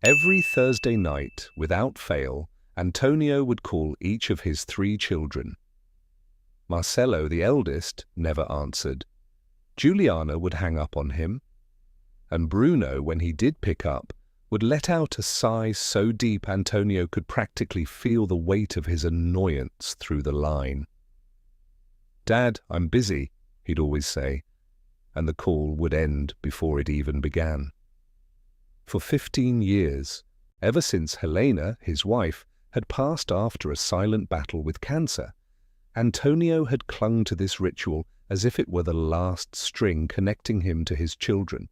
Every Thursday night, without fail, Antonio would call each of his 3 children. Marcelo, the eldest, never answered. Juliana would hang up on him, and Bruno, when he did pick up, would let out a sigh so deep Antonio could practically feel the weight of his annoyance through the line. "Dad, I'm busy," he'd always say, and the call would end before it even began. For 15 years, ever since Helena, his wife, had passed after a silent battle with cancer, Antonio had clung to this ritual as if it were the last string connecting him to his children.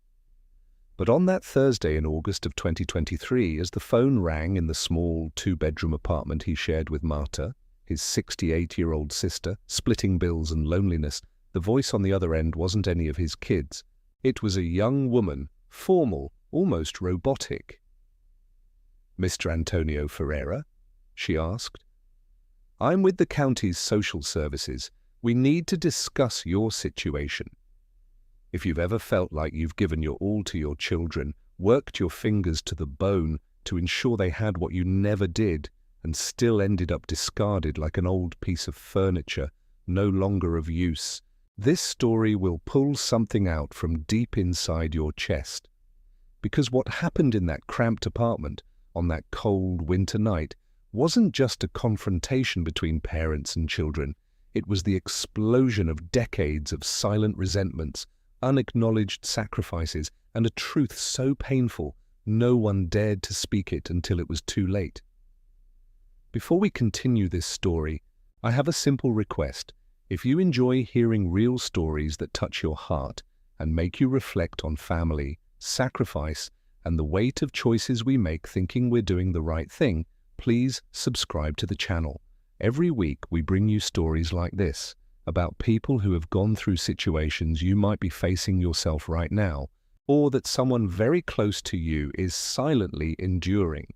But on that Thursday in August of 2023, as the phone rang in the small 2-bedroom apartment he shared with Marta, his 68-year-old sister, splitting bills and loneliness, the voice on the other end wasn't any of his kids. It was a young woman, formal, almost robotic. "Mr. Antonio Ferreira?" she asked. "I'm with the county's social services. We need to discuss your situation. If you've ever felt like you've given your all to your children, worked your fingers to the bone to ensure they had what you never did, and still ended up discarded like an old piece of furniture, no longer of use, this story will pull something out from deep inside your chest. Because what happened in that cramped apartment on that cold winter night wasn't just a confrontation between parents and children. It was the explosion of decades of silent resentments, unacknowledged sacrifices, and a truth so painful no one dared to speak it until it was too late. Before we continue this story, I have a simple request. If you enjoy hearing real stories that touch your heart and make you reflect on family, sacrifice, and the weight of choices we make thinking we're doing the right thing, please subscribe to the channel. Every week we bring you stories like this, about people who have gone through situations you might be facing yourself right now, or that someone very close to you is silently enduring.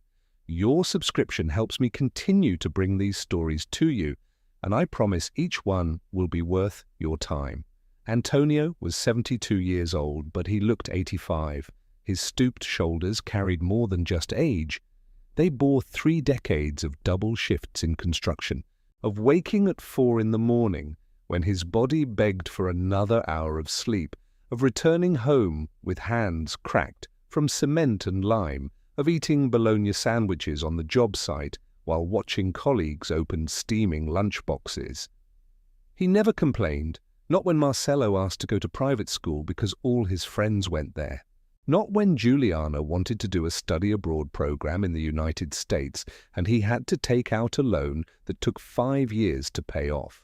Your subscription helps me continue to bring these stories to you, and I promise each one will be worth your time. Antonio was 72 years old, but he looked 85. His stooped shoulders carried more than just age. They bore 3 decades of double shifts in construction, of waking at 4 in the morning when his body begged for another hour of sleep, of returning home with hands cracked from cement and lime, of eating bologna sandwiches on the job site while watching colleagues open steaming lunchboxes. He never complained, not when Marcelo asked to go to private school because all his friends went there. Not when Juliana wanted to do a study abroad program in the United States and he had to take out a loan that took 5 years to pay off.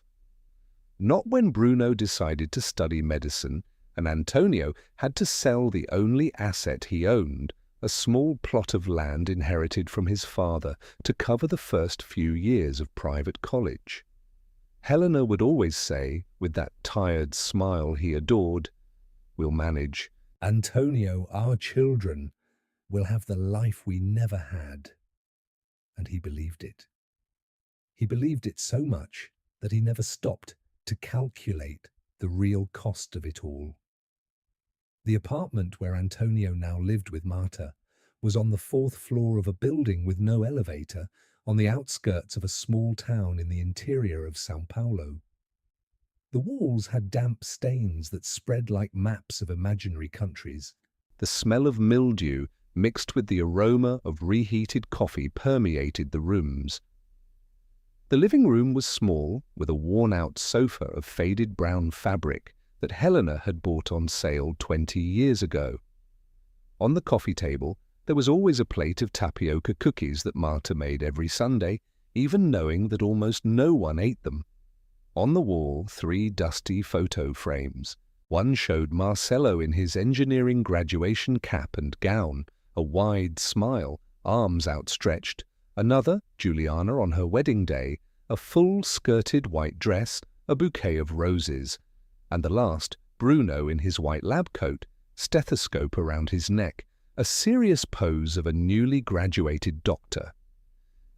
Not when Bruno decided to study medicine and Antonio had to sell the only asset he owned, a small plot of land inherited from his father, to cover the first few years of private college. Helena would always say, with that tired smile he adored, "We'll manage. Antonio, our children, will have the life we never had." And he believed it. He believed it so much that he never stopped to calculate the real cost of it all. The apartment where Antonio now lived with Marta was on the 4th floor of a building with no elevator on the outskirts of a small town in the interior of São Paulo. The walls had damp stains that spread like maps of imaginary countries. The smell of mildew mixed with the aroma of reheated coffee permeated the rooms. The living room was small, with a worn-out sofa of faded brown fabric that Helena had bought on sale 20 years ago. On the coffee table, there was always a plate of tapioca cookies that Marta made every Sunday, even knowing that almost no one ate them. On the wall, 3 dusty photo frames. One showed Marcelo in his engineering graduation cap and gown, a wide smile, arms outstretched. Another, Juliana on her wedding day, a full-skirted white dress, a bouquet of roses. And the last, Bruno in his white lab coat, stethoscope around his neck, a serious pose of a newly graduated doctor.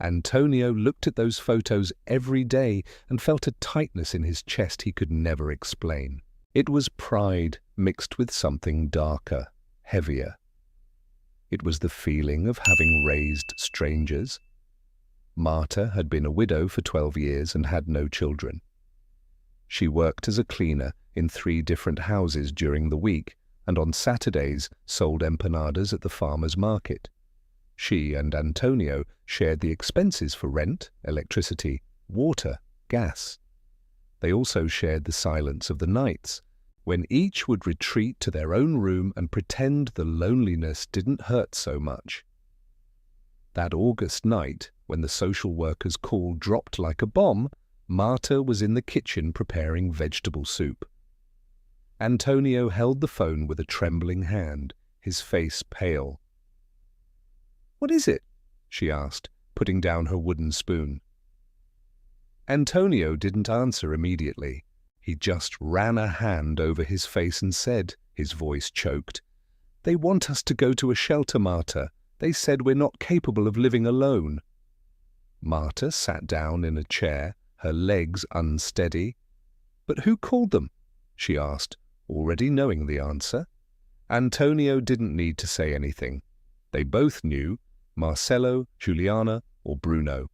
Antonio looked at those photos every day and felt a tightness in his chest he could never explain. It was pride mixed with something darker, heavier. It was the feeling of having raised strangers. Marta had been a widow for 12 years and had no children. She worked as a cleaner in 3 different houses during the week and on Saturdays sold empanadas at the farmer's market. She and Antonio shared the expenses for rent, electricity, water, gas. They also shared the silence of the nights, when each would retreat to their own room and pretend the loneliness didn't hurt so much. That August night, when the social worker's call dropped like a bomb, Marta was in the kitchen preparing vegetable soup. Antonio held the phone with a trembling hand, his face pale. "What is it?" she asked, putting down her wooden spoon. Antonio didn't answer immediately. He just ran a hand over his face and said, his voice choked, "They want us to go to a shelter, Marta. They said we're not capable of living alone." Marta sat down in a chair, her legs unsteady. "But who called them?" she asked, already knowing the answer. Antonio didn't need to say anything. They both knew, Marcelo, Juliana, or Bruno.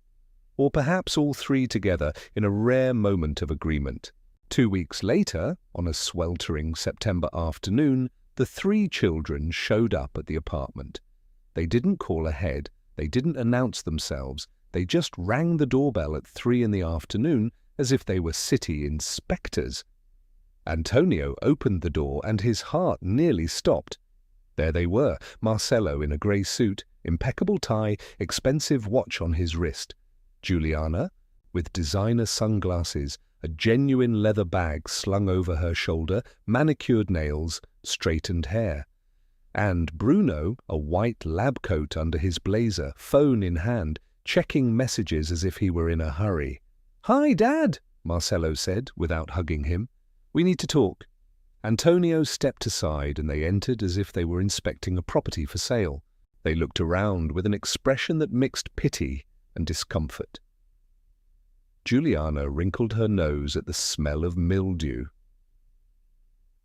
Or perhaps all 3 together in a rare moment of agreement. 2 weeks later, on a sweltering September afternoon, the 3 children showed up at the apartment. They didn't call ahead, they didn't announce themselves, they just rang the doorbell at 3 in the afternoon as if they were city inspectors. Antonio opened the door and his heart nearly stopped. There they were, Marcelo in a grey suit, impeccable tie, expensive watch on his wrist. Juliana, with designer sunglasses, a genuine leather bag slung over her shoulder, manicured nails, straightened hair. And Bruno, a white lab coat under his blazer, phone in hand, checking messages as if he were in a hurry. "Hi, Dad," Marcelo said, without hugging him. "We need to talk." Antonio stepped aside and they entered as if they were inspecting a property for sale. They looked around with an expression that mixed pity and discomfort. Juliana wrinkled her nose at the smell of mildew.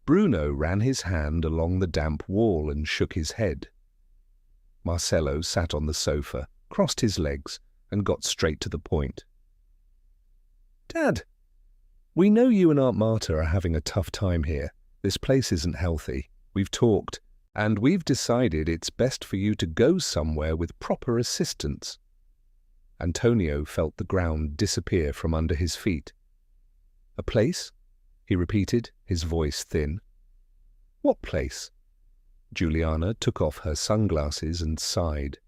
Bruno ran his hand along the damp wall and shook his head. Marcelo sat on the sofa, crossed his legs, and got straight to the point. "Dad, we know you and Aunt Marta are having a tough time here. This place isn't healthy. We've talked, and we've decided it's best for you to go somewhere with proper assistance." Antonio felt the ground disappear from under his feet. "A place?" he repeated, his voice thin. "What place?" Juliana took off her sunglasses and sighed.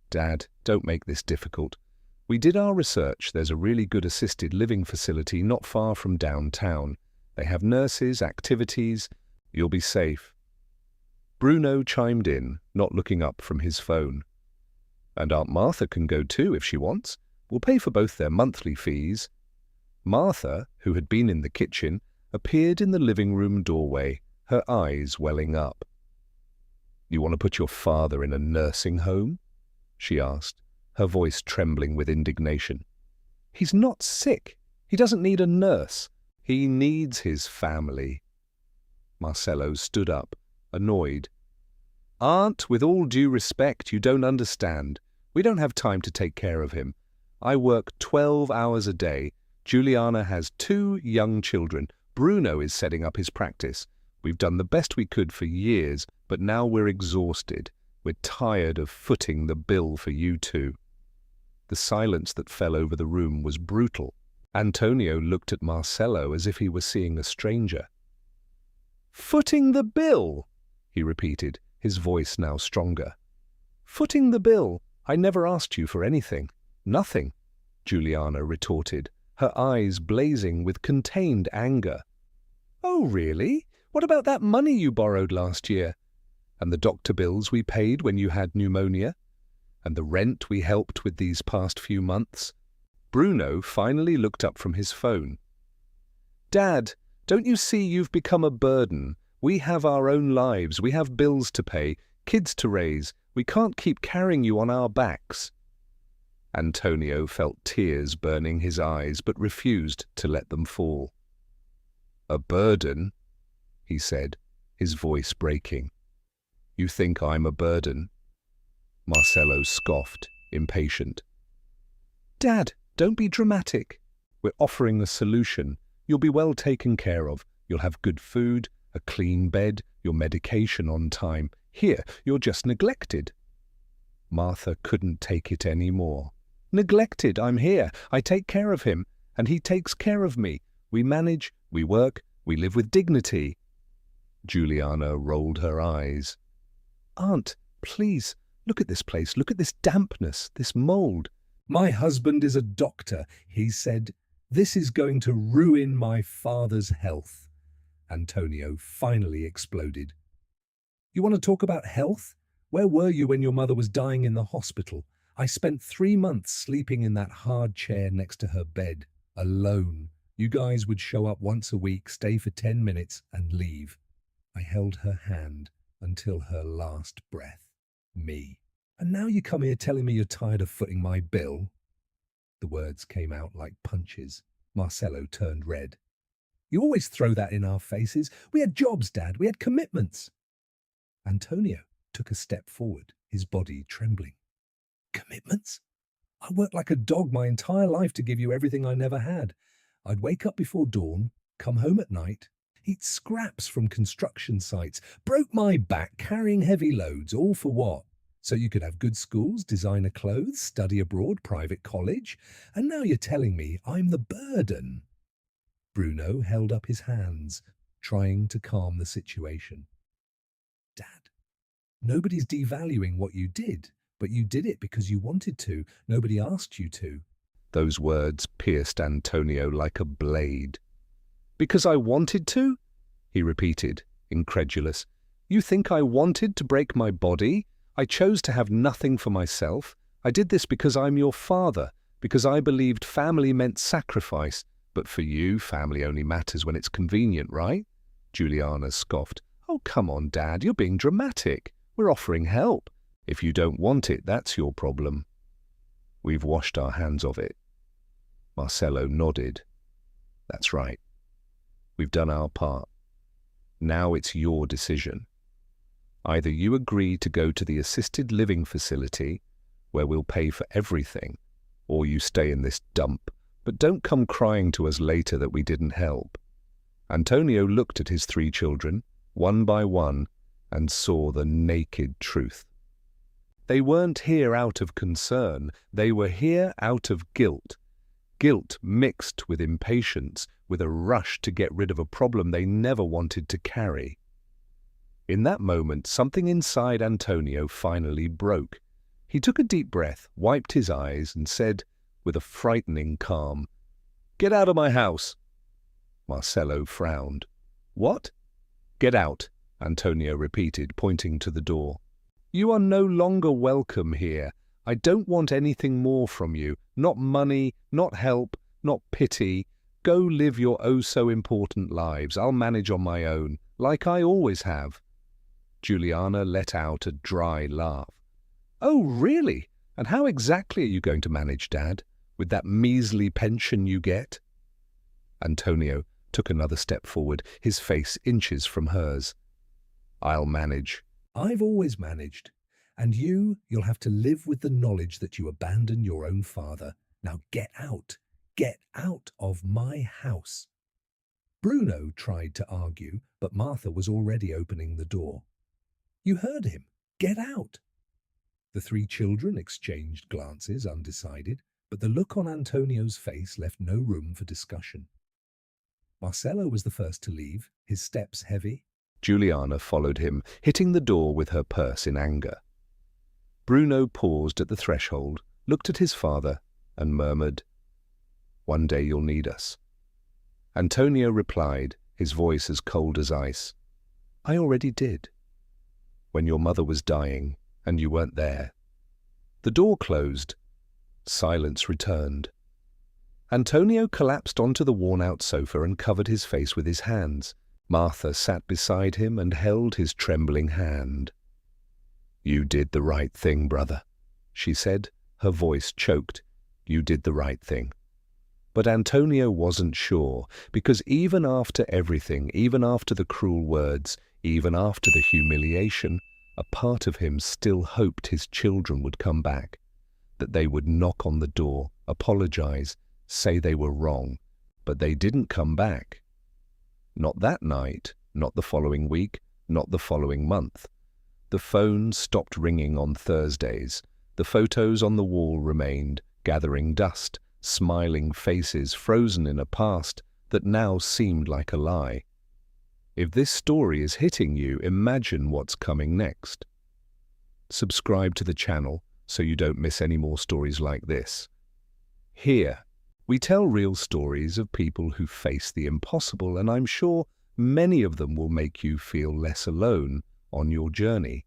"Dad, don't make this difficult. We did our research. There's a really good assisted living facility not far from downtown. They have nurses, activities. You'll be safe." Bruno chimed in, not looking up from his phone. "And Aunt Martha can go too if she wants. We'll pay for both their monthly fees." Martha, who had been in the kitchen, appeared in the living room doorway, her eyes welling up. "You want to put your father in a nursing home?" she asked, her voice trembling with indignation. "He's not sick. He doesn't need a nurse. He needs his family." Marcelo stood up, annoyed. "Aunt, with all due respect, you don't understand. We don't have time to take care of him. I work 12 hours a day. Juliana has 2 young children. Bruno is setting up his practice. We've done the best we could for years, but now we're exhausted. We're tired of footing the bill for you 2. The silence that fell over the room was brutal. Antonio looked at Marcelo as if he were seeing a stranger. "Footing the bill," he repeated, his voice now stronger. "Footing the bill. I never asked you for anything." "Nothing," Juliana retorted, her eyes blazing with contained anger. "Oh, really? What about that money you borrowed last year? And the doctor bills we paid when you had pneumonia? And the rent we helped with these past few months?" Bruno finally looked up from his phone. "Dad, don't you see you've become a burden? We have our own lives, we have bills to pay, kids to raise. We can't keep carrying you on our backs." Antonio felt tears burning his eyes, but refused to let them fall. "A burden?" he said, his voice breaking. You think I'm a burden? Marcello scoffed, impatient. Dad, don't be dramatic. We're offering a solution. You'll be well taken care of. You'll have good food, a clean bed, your medication on time. Here, you're just neglected. Martha couldn't take it any more. Neglected, I'm here. I take care of him, and he takes care of me. We manage, we work, we live with dignity. Juliana rolled her eyes. Aunt, please, look at this place. Look at this dampness, this mold. My husband is a doctor, he said. This is going to ruin my father's health. Antonio finally exploded. You want to talk about health? Where were you when your mother was dying in the hospital? I spent 3 months sleeping in that hard chair next to her bed, alone. You guys would show up once a week, stay for 10 minutes, and leave. I held her hand until her last breath. Me. And now you come here telling me you're tired of footing my bill? The words came out like punches. Marcello turned red. You always throw that in our faces. We had jobs, Dad. We had commitments. Antonio took a step forward, his body trembling. Commitments? I worked like a dog my entire life to give you everything I never had. I'd wake up before dawn, come home at night, eat scraps from construction sites, broke my back carrying heavy loads, all for what? So you could have good schools, designer clothes, study abroad, private college, and now you're telling me I'm the burden. Bruno held up his hands, trying to calm the situation. Dad, nobody's devaluing what you did, but you did it because you wanted to. Nobody asked you to. Those words pierced Antonio like a blade. Because I wanted to? He repeated, incredulous. You think I wanted to break my body? I chose to have nothing for myself. I did this because I'm your father, because I believed family meant sacrifice. But for you, family only matters when it's convenient, right? Juliana scoffed. Oh, come on, Dad, you're being dramatic. We're offering help. If you don't want it, that's your problem. We've washed our hands of it. Marcello nodded. That's right. We've done our part. Now it's your decision. Either you agree to go to the assisted living facility, where we'll pay for everything, or you stay in this dump, but don't come crying to us later that we didn't help. Antonio looked at his 3 children, one by one, and saw the naked truth. They weren't here out of concern, they were here out of guilt. Guilt mixed with impatience, with a rush to get rid of a problem they never wanted to carry. In that moment, something inside Antonio finally broke. He took a deep breath, wiped his eyes, and said, with a frightening calm, "Get out of my house." Marcello frowned. "What?" "Get out," Antonio repeated, pointing to the door. "You are no longer welcome here. I don't want anything more from you. Not money, not help, not pity. Go live your oh-so-important lives. I'll manage on my own, like I always have." Juliana let out a dry laugh. "Oh, really? And how exactly are you going to manage, Dad, with that measly pension you get?" Antonio took another step forward, his face inches from hers. "I'll manage. I've always managed. And you'll have to live with the knowledge that you abandoned your own father. Now get out. Get out of my house." Bruno tried to argue, but Martha was already opening the door. "You heard him. Get out." The 3 children exchanged glances, undecided, but the look on Antonio's face left no room for discussion. Marcello was the first to leave, his steps heavy. Juliana followed him, hitting the door with her purse in anger. Bruno paused at the threshold, looked at his father, and murmured, "One day you'll need us." Antonio replied, his voice as cold as ice, "I already did. When your mother was dying, and you weren't there." The door closed. Silence returned. Antonio collapsed onto the worn-out sofa and covered his face with his hands. Martha sat beside him and held his trembling hand. "You did the right thing, brother," she said, her voice choked. "You did the right thing." But Antonio wasn't sure, because even after everything, even after the cruel words, even after the humiliation, A part of him still hoped his children would come back, that they would knock on the door, apologize, say they were wrong, but they didn't come back. Not that night, not the following week, not the following month. The phone stopped ringing on Thursdays. The photos on the wall remained, gathering dust, smiling faces frozen in a past that now seemed like a lie. If this story is hitting you, imagine what's coming next. Subscribe to the channel so you don't miss any more stories like this. Here, we tell real stories of people who face the impossible, and I'm sure many of them will make you feel less alone on your journey.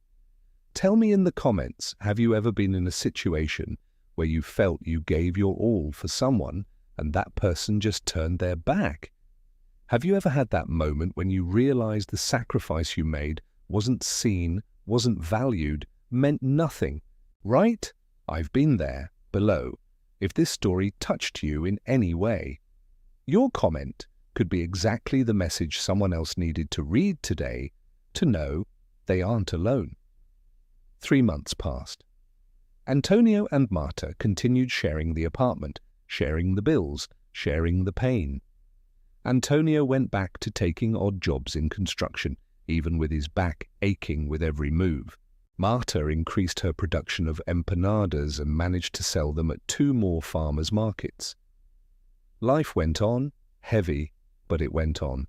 Tell me in the comments, have you ever been in a situation where you felt you gave your all for someone and that person just turned their back? Have you ever had that moment when you realized the sacrifice you made wasn't seen, wasn't valued, meant nothing? Right? I've been there, below, if this story touched you in any way. Your comment could be exactly the message someone else needed to read today to know they aren't alone. 3 months passed. Antonio and Marta continued sharing the apartment, sharing the bills, sharing the pain. Antonio went back to taking odd jobs in construction, even with his back aching with every move. Marta increased her production of empanadas and managed to sell them at 2 more farmers' markets. Life went on, heavy, but it went on.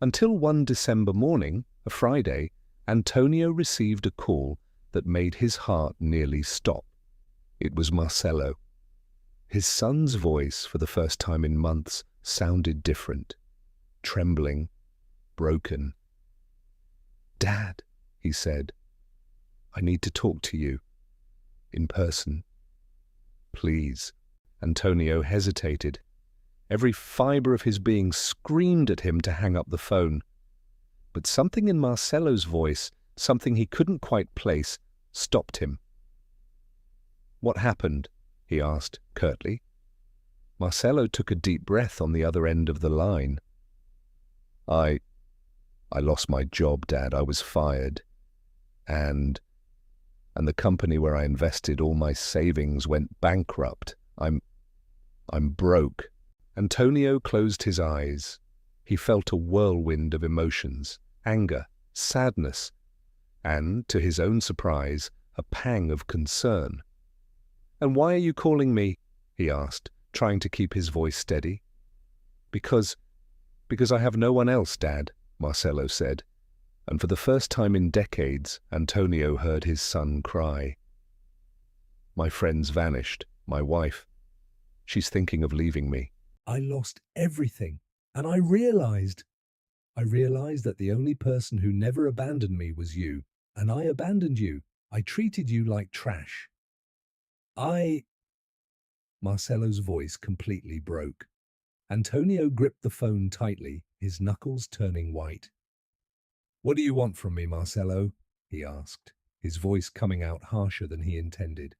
Until one December morning, a Friday, Antonio received a call that made his heart nearly stop. It was Marcelo. His son's voice, for the first time in months, sounded different, trembling, broken. "Dad," he said, "I need to talk to you. In person. Please." Antonio hesitated. Every fiber of his being screamed at him to hang up the phone. But something in Marcelo's voice, something he couldn't quite place, stopped him. "What happened?" he asked curtly. Marcelo took a deep breath on the other end of the line. I lost my job, Dad. I was fired. And the company where I invested all my savings went bankrupt. I'm broke." Antonio closed his eyes. He felt a whirlwind of emotions, anger, sadness, and, to his own surprise, a pang of concern. "And why are you calling me?" he asked, trying to keep his voice steady. Because I have no one else, Dad," Marcelo said. And for the first time in decades, Antonio heard his son cry. "My friend's vanished. My wife. She's thinking of leaving me. I lost everything, and I realized that the only person who never abandoned me was you, and I abandoned you. I treated you like trash. Marcelo's voice completely broke. Antonio gripped the phone tightly, his knuckles turning white. "What do you want from me, Marcelo?" he asked, his voice coming out harsher than he intended.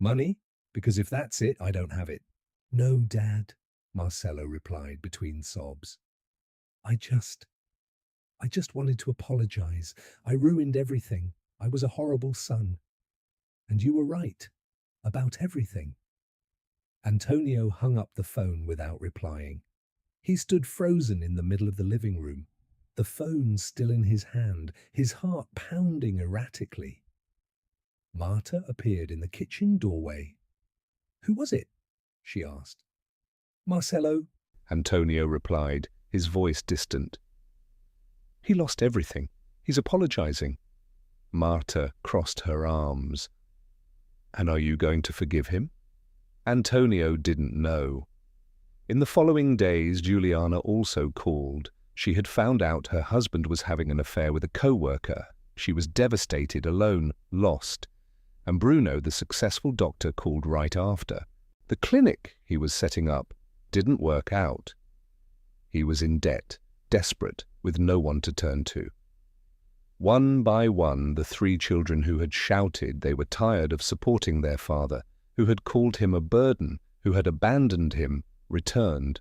"Money? Because if that's it, I don't have it." "No, Dad," Marcelo replied between sobs. I just wanted to apologize. I ruined everything. I was a horrible son. And you were right. About everything." Antonio hung up the phone without replying. He stood frozen in the middle of the living room, the phone still in his hand, his heart pounding erratically. Marta appeared in the kitchen doorway. "Who was it?" she asked. "Marcelo," Antonio replied, his voice distant. "He lost everything. He's apologizing." Marta crossed her arms. "And are you going to forgive him?" Antonio didn't know. In the following days, Juliana also called. She had found out her husband was having an affair with a co-worker. She was devastated, alone, lost. And Bruno, the successful doctor, called right after. The clinic he was setting up didn't work out. He was in debt, desperate, with no one to turn to. One by one, the 3 children who had shouted they were tired of supporting their father, who had called him a burden, who had abandoned him, returned.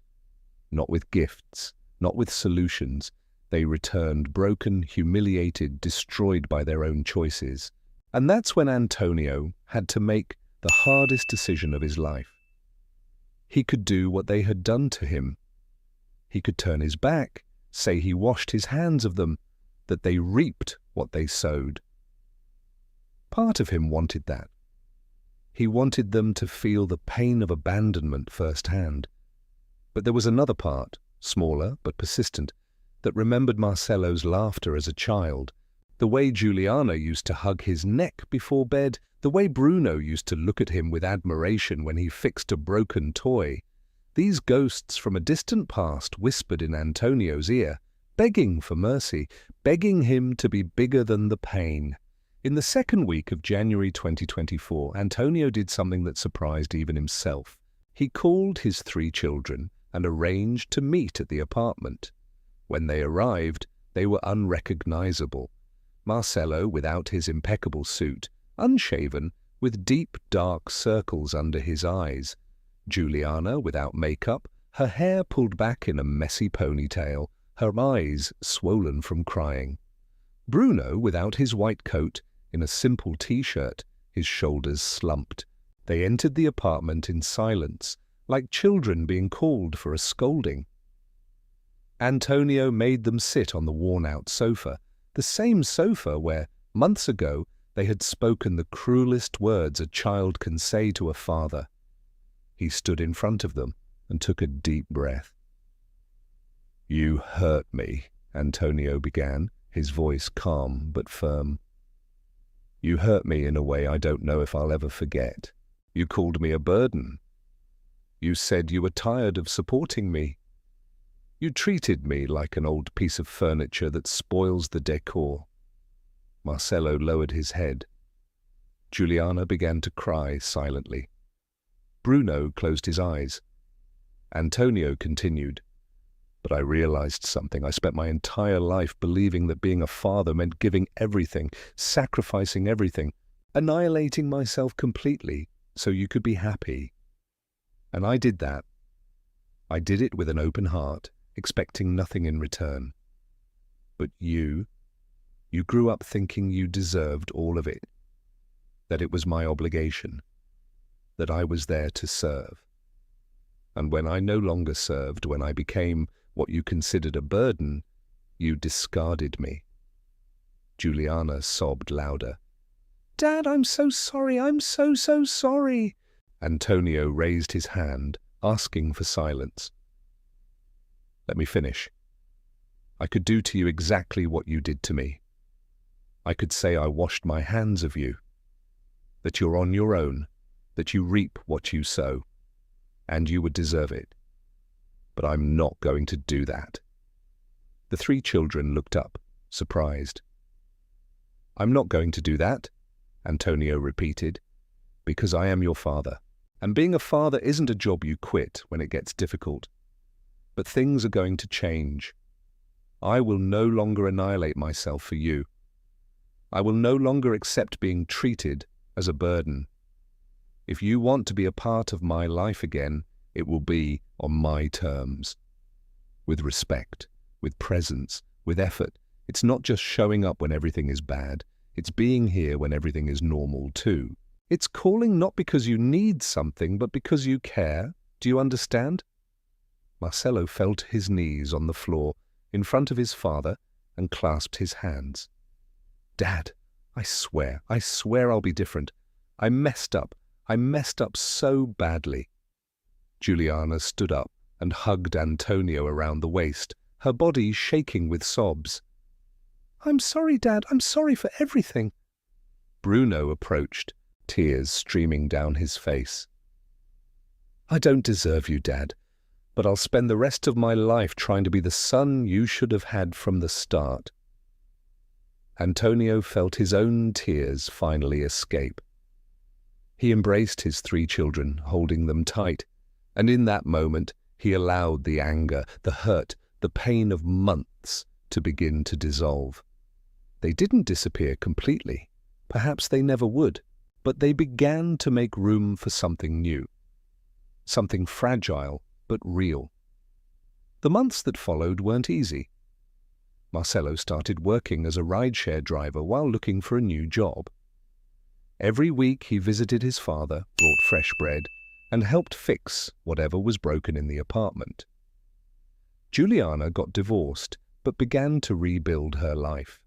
Not with gifts, not with solutions, They returned broken, humiliated, destroyed by their own choices. And that's when Antonio had to make the hardest decision of his life. He could do what they had done to him. He could turn his back, say he washed his hands of them, that they reaped what they sowed. Part of him wanted that. He wanted them to feel the pain of abandonment firsthand. But there was another part, smaller but persistent, that remembered Marcello's laughter as a child, the way Juliana used to hug his neck before bed, the way Bruno used to look at him with admiration when he fixed a broken toy. These ghosts from a distant past whispered in Antonio's ear, begging for mercy, begging him to be bigger than the pain. In the second week of January 2024, Antonio did something that surprised even himself. He called his 3 children and arranged to meet at the apartment. When they arrived, they were unrecognizable. Marcello without his impeccable suit, unshaven, with deep dark circles under his eyes. Juliana without makeup, her hair pulled back in a messy ponytail, her eyes swollen from crying. Bruno without his white coat, in a simple t-shirt, his shoulders slumped. They entered the apartment in silence, like children being called for a scolding. Antonio made them sit on the worn-out sofa, the same sofa where, months ago, they had spoken the cruelest words a child can say to a father. He stood in front of them and took a deep breath. "You hurt me," Antonio began, his voice calm but firm. "You hurt me in a way I don't know if I'll ever forget. You called me a burden. You said you were tired of supporting me. You treated me like an old piece of furniture that spoils the decor." Marcello lowered his head. Juliana began to cry silently. Bruno closed his eyes. Antonio continued, "But I realized something. I spent my entire life believing that being a father meant giving everything, sacrificing everything, annihilating myself completely so you could be happy. And I did that. I did it with an open heart, expecting nothing in return. But you grew up thinking you deserved all of it, that it was my obligation, that I was there to serve. And when I no longer served, when I became what you considered a burden, you discarded me." Juliana sobbed louder. "Dad, I'm so sorry. I'm so sorry." Antonio raised his hand, asking for silence. "Let me finish. I could do to you exactly what you did to me. I could say I washed my hands of you, that you're on your own, that you reap what you sow, and you would deserve it. But I'm not going to do that." The 3 children looked up, surprised. "I'm not going to do that," Antonio repeated, "because I am your father. And being a father isn't a job you quit when it gets difficult. But things are going to change. I will no longer annihilate myself for you. I will no longer accept being treated as a burden. If you want to be a part of my life again, it will be on my terms. With respect, with presence, with effort. It's not just showing up when everything is bad. It's being here when everything is normal too. It's calling not because you need something, but because you care. Do you understand?" Marcello fell to his knees on the floor in front of his father and clasped his hands. "Dad, I swear I'll be different. I messed up so badly." Juliana stood up and hugged Antonio around the waist, her body shaking with sobs. "I'm sorry, Dad. I'm sorry for everything." Bruno approached, tears streaming down his face. "I don't deserve you, Dad, but I'll spend the rest of my life trying to be the son you should have had from the start." Antonio felt his own tears finally escape. He embraced his 3 children, holding them tight, and in that moment he allowed the anger, the hurt, the pain of months to begin to dissolve. They didn't disappear completely. Perhaps they never would, but they began to make room for something new, something fragile but real. The months that followed weren't easy. Marcello started working as a rideshare driver while looking for a new job. Every week he visited his father, brought fresh bread, and helped fix whatever was broken in the apartment. Juliana got divorced but began to rebuild her life.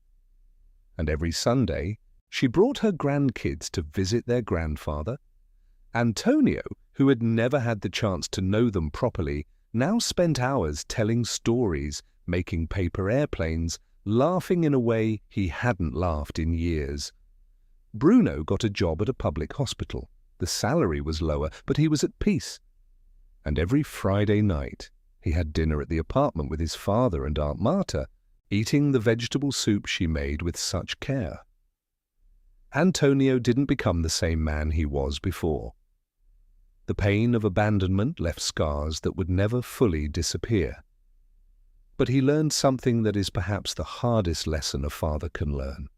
And every Sunday, she brought her grandkids to visit their grandfather. Antonio, who had never had the chance to know them properly, now spent hours telling stories, making paper airplanes, laughing in a way he hadn't laughed in years. Bruno got a job at a public hospital. The salary was lower, but he was at peace. And every Friday night, he had dinner at the apartment with his father and Aunt Marta, eating the vegetable soup she made with such care. Antonio didn't become the same man he was before. The pain of abandonment left scars that would never fully disappear. But he learned something that is perhaps the hardest lesson a father can learn.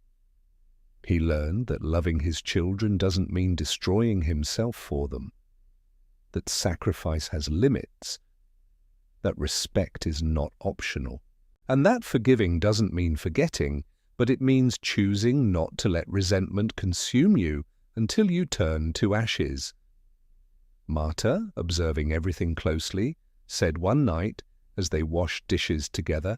He learned that loving his children doesn't mean destroying himself for them, that sacrifice has limits, that respect is not optional, and that forgiving doesn't mean forgetting, but it means choosing not to let resentment consume you until you turn to ashes. Marta, observing everything closely, said one night as they washed dishes together,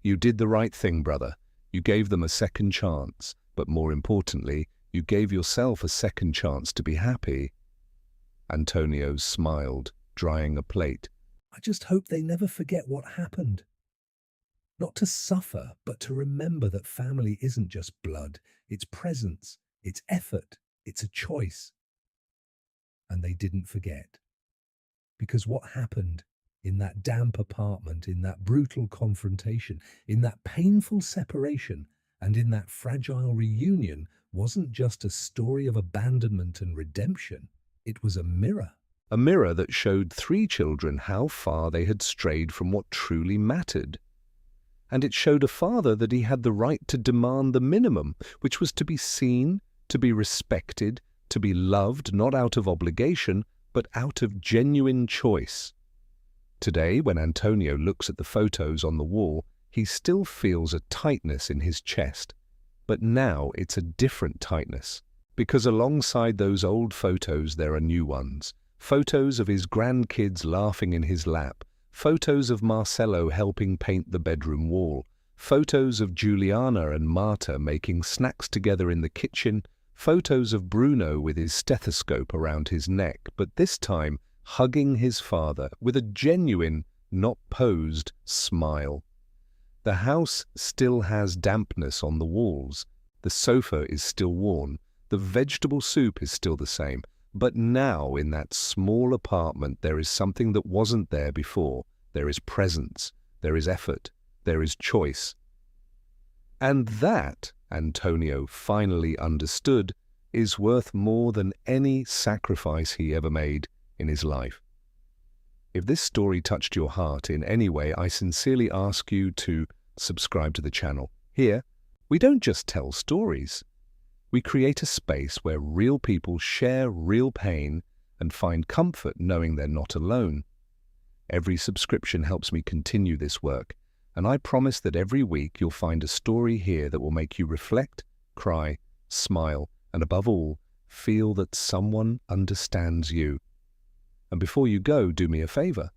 "You did the right thing, brother. You gave them a second chance, but more importantly, you gave yourself a second chance to be happy." Antonio smiled, drying a plate. "I just hope they never forget what happened. Not to suffer, but to remember that family isn't just blood. It's presence, it's effort, it's a choice." And they didn't forget. Because what happened in that damp apartment, in that brutal confrontation, in that painful separation, and in that fragile reunion wasn't just a story of abandonment and redemption. It was a mirror. A mirror that showed three children how far they had strayed from what truly mattered. And it showed a father that he had the right to demand the minimum, which was to be seen, to be respected, to be loved not out of obligation, but out of genuine choice. Today, when Antonio looks at the photos on the wall, he still feels a tightness in his chest. But now it's a different tightness, because alongside those old photos there are new ones. Photos of his grandkids laughing in his lap, photos of Marcello helping paint the bedroom wall, photos of Juliana and Marta making snacks together in the kitchen, photos of Bruno with his stethoscope around his neck, but this time hugging his father with a genuine, not posed, smile. The house still has dampness on the walls, the sofa is still worn, the vegetable soup is still the same, but now in that small apartment there is something that wasn't there before. There is presence, there is effort, there is choice. And that, Antonio finally understood, is worth more than any sacrifice he ever made in his life. If this story touched your heart in any way, I sincerely ask you to subscribe to the channel. Here, we don't just tell stories. We create a space where real people share real pain and find comfort knowing they're not alone. Every subscription helps me continue this work, and I promise that every week you'll find a story here that will make you reflect, cry, smile, and above all, feel that someone understands you. And before you go, do me a favor.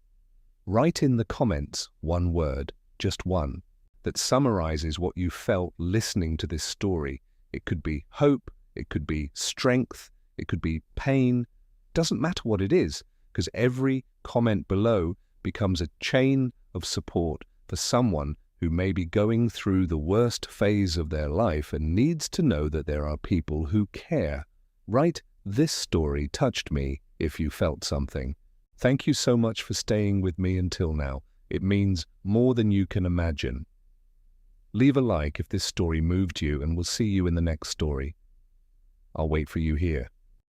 Write in the comments one word, just one, that summarizes what you felt listening to this story. It could be hope, it could be strength, it could be pain. Doesn't matter what it is, because every comment below becomes a chain of support for someone who may be going through the worst phase of their life and needs to know that there are people who care. Write, "This story touched me," if you felt something. Thank you so much for staying with me until now. It means more than you can imagine. Leave a like if this story moved you, and we'll see you in the next story. I'll wait for you here.